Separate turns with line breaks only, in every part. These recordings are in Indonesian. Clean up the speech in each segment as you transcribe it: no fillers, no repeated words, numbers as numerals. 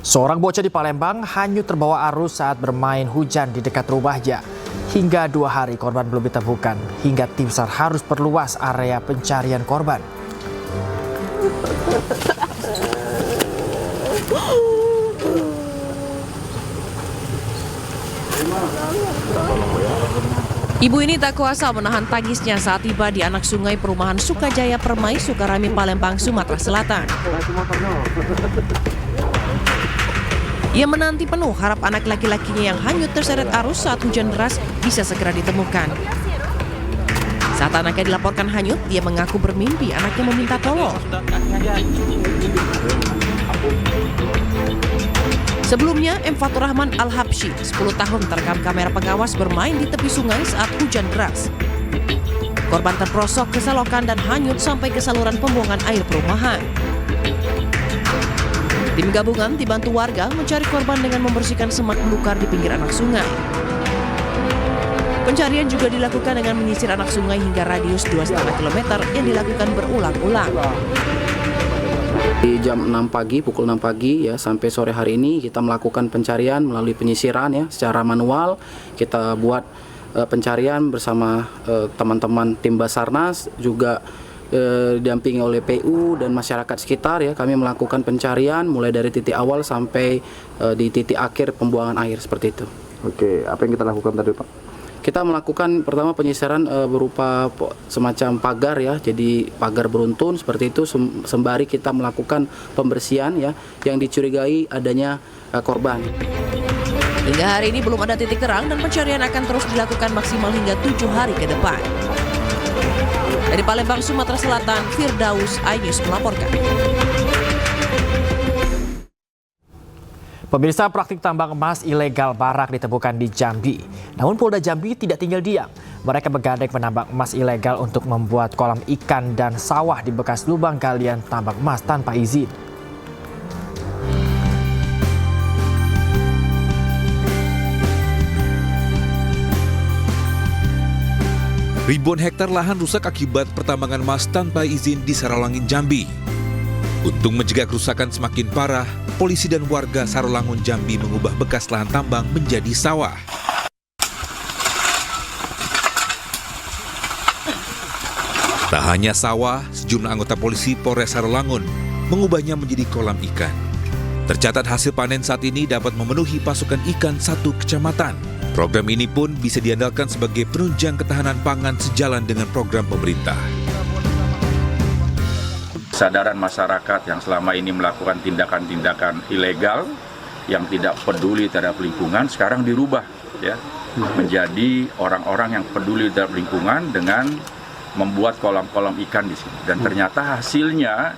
Seorang bocah di Palembang hanyut terbawa arus saat bermain hujan di dekat rumahnya. Hingga 2 hari korban belum ditemukan, hingga tim SAR harus perluas area pencarian korban.
Ibu ini tak kuasa menahan tangisnya saat tiba di anak sungai perumahan Sukajaya Permai, Sukarami, Palembang, Sumatera Selatan. Ia menanti penuh harap anak laki-lakinya yang hanyut terseret arus saat hujan deras bisa segera ditemukan. Saat anaknya dilaporkan hanyut, dia mengaku bermimpi anaknya meminta tolong. Sebelumnya, M. Fatur Rahman Al-Habsyi, 10 tahun terekam kamera pengawas bermain di tepi sungai saat hujan deras. Korban terperosok ke selokan dan hanyut sampai ke saluran pembuangan air perumahan. Tim gabungan dibantu warga mencari korban dengan membersihkan semak belukar di pinggir anak sungai. Pencarian juga dilakukan dengan menyisir anak sungai hingga radius 2,5 km yang dilakukan berulang-ulang.
Di jam 6 pagi, pukul 6 pagi ya sampai sore hari ini kita melakukan pencarian melalui penyisiran ya secara manual. Kita buat pencarian bersama teman-teman tim Basarnas, juga didampingi oleh PU dan masyarakat sekitar ya. Kami melakukan pencarian mulai dari titik awal sampai di titik akhir pembuangan air seperti itu.
Oke, apa yang kita lakukan tadi, Pak?
Kita melakukan pertama penyisiran berupa semacam pagar ya, jadi pagar beruntun seperti itu, sembari kita melakukan pembersihan ya yang dicurigai adanya korban.
Hingga hari ini belum ada titik terang dan pencarian akan terus dilakukan maksimal hingga 7 hari ke depan. Dari Palembang, Sumatera Selatan, Firdaus, iNews melaporkan.
Pemirsa, praktik tambang emas ilegal marak ditemukan di Jambi. Namun Polda Jambi tidak tinggal diam. Mereka bergandeng penambang emas ilegal untuk membuat kolam ikan dan sawah di bekas lubang galian tambang emas tanpa izin.
Ribuan hektar lahan rusak akibat pertambangan emas tanpa izin di Sarolangin, Jambi. Untuk mencegah kerusakan semakin parah, polisi dan warga Sarolangun, Jambi mengubah bekas lahan tambang menjadi sawah. Tak hanya sawah, sejumlah anggota polisi Polres Sarolangun mengubahnya menjadi kolam ikan. Tercatat hasil panen saat ini dapat memenuhi pasokan ikan satu kecamatan. Program ini pun bisa diandalkan sebagai penunjang ketahanan pangan sejalan dengan program pemerintah.
Kesadaran masyarakat yang selama ini melakukan tindakan-tindakan ilegal yang tidak peduli terhadap lingkungan sekarang dirubah ya menjadi orang-orang yang peduli terhadap lingkungan dengan membuat kolam-kolam ikan di sini. Dan ternyata hasilnya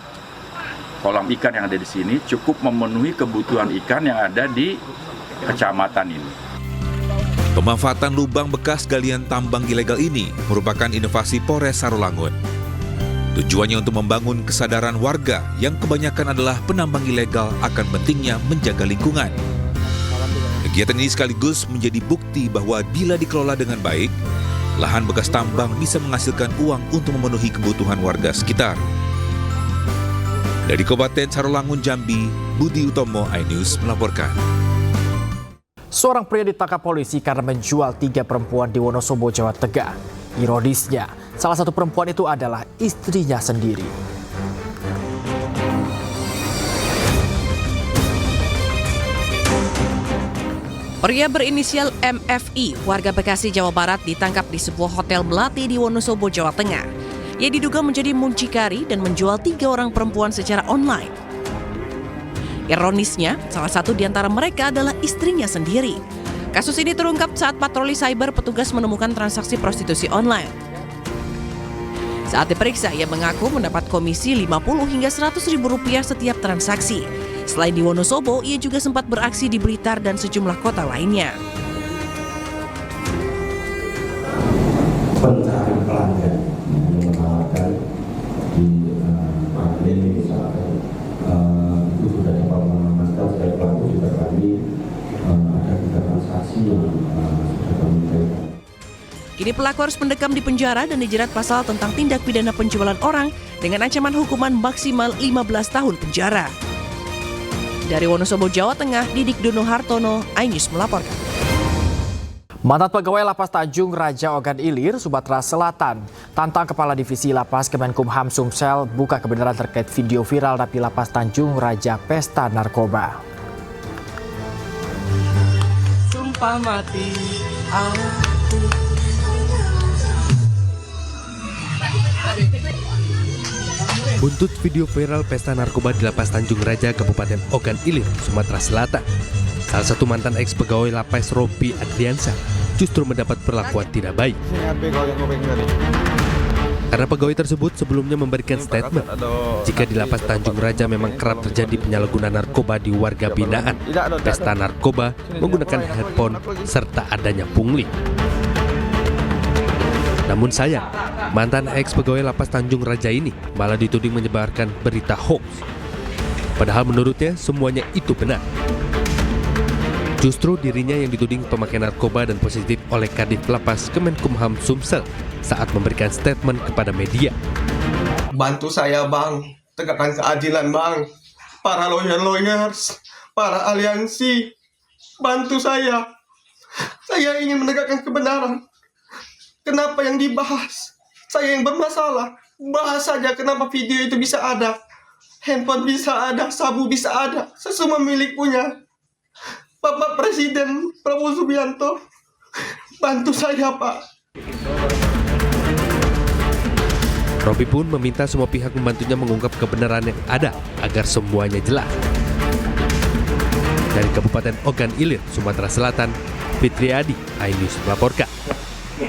kolam ikan yang ada di sini cukup memenuhi kebutuhan ikan yang ada di kecamatan ini.
Pemanfaatan lubang bekas galian tambang ilegal ini merupakan inovasi Polres Sarolangun. Tujuannya untuk membangun kesadaran warga yang kebanyakan adalah penambang ilegal akan pentingnya menjaga lingkungan. Kegiatan ini sekaligus menjadi bukti bahwa bila dikelola dengan baik, lahan bekas tambang bisa menghasilkan uang untuk memenuhi kebutuhan warga sekitar. Dari Kabupaten Sarolangun, Jambi, Budi Utomo, iNews melaporkan.
Seorang pria ditangkap polisi karena menjual 3 perempuan di Wonosobo, Jawa Tengah. Ironisnya, salah satu perempuan itu adalah istrinya sendiri.
Pria berinisial MFI, warga Bekasi, Jawa Barat, ditangkap di sebuah hotel melati di Wonosobo, Jawa Tengah. Ia diduga menjadi muncikari dan menjual 3 orang perempuan secara online. Ironisnya, salah satu di antara mereka adalah istrinya sendiri. Kasus ini terungkap saat patroli cyber petugas menemukan transaksi prostitusi online. Saat diperiksa, ia mengaku mendapat komisi 50 hingga 100 ribu rupiah setiap transaksi. Selain di Wonosobo, ia juga sempat beraksi di Blitar dan sejumlah kota lainnya.
Pencari pelanggan yang menawarkan di ini misalnya itu sudah dapat mengamankan sebagai pelaku juga kami ada 3 transaksi yang sudah kami berikan.
Kini pelaku harus mendekam di penjara dan dijerat pasal tentang tindak pidana penjualan orang dengan ancaman hukuman maksimal 15 tahun penjara. Dari Wonosobo, Jawa Tengah, Didik Dono Hartono, iNews melaporkan.
Mantan pegawai Lapas Tanjung Raja Ogan Ilir, Sumatera Selatan, tantang Kepala Divisi Lapas Kemenkumham Sumsel buka kebenaran terkait video viral napi Lapas Tanjung Raja pesta narkoba.
Sumpah mati aku.
Buntut video viral pesta narkoba di Lapas Tanjung Raja, Kabupaten Ogan Ilir, Sumatera Selatan. Salah satu mantan ex-pegawai Lapas, Robi Adriansyah, justru mendapat perlakuan tidak baik. Karena pegawai tersebut sebelumnya memberikan statement jika di Lapas Tanjung Raja memang kerap terjadi penyalahgunaan narkoba di warga binaan, pesta narkoba, menggunakan handphone, serta adanya pungli. Namun sayang, mantan ex-pegawai Lapas Tanjung Raja ini malah dituding menyebarkan berita hoax. Padahal menurutnya semuanya itu benar. Justru dirinya yang dituding pemakaian narkoba dan positif oleh Kadif Lapas Kemenkumham Sumsel saat memberikan statement kepada media.
Bantu saya bang, tegakkan keadilan bang. Para lawyer-lawyers, para aliansi, bantu saya. Saya ingin menegakkan kebenaran. Kenapa yang dibahas? Saya yang bermasalah. Bahas saja kenapa video itu bisa ada. Handphone bisa ada, sabu bisa ada. Semua milik punya Bapak Presiden Prabowo Subianto. Bantu saya, Pak.
Robi pun meminta semua pihak membantunya mengungkap kebenaran yang ada agar semuanya jelas. Dari Kabupaten Ogan Ilir, Sumatera Selatan, Fitriadi, iNews melaporkan.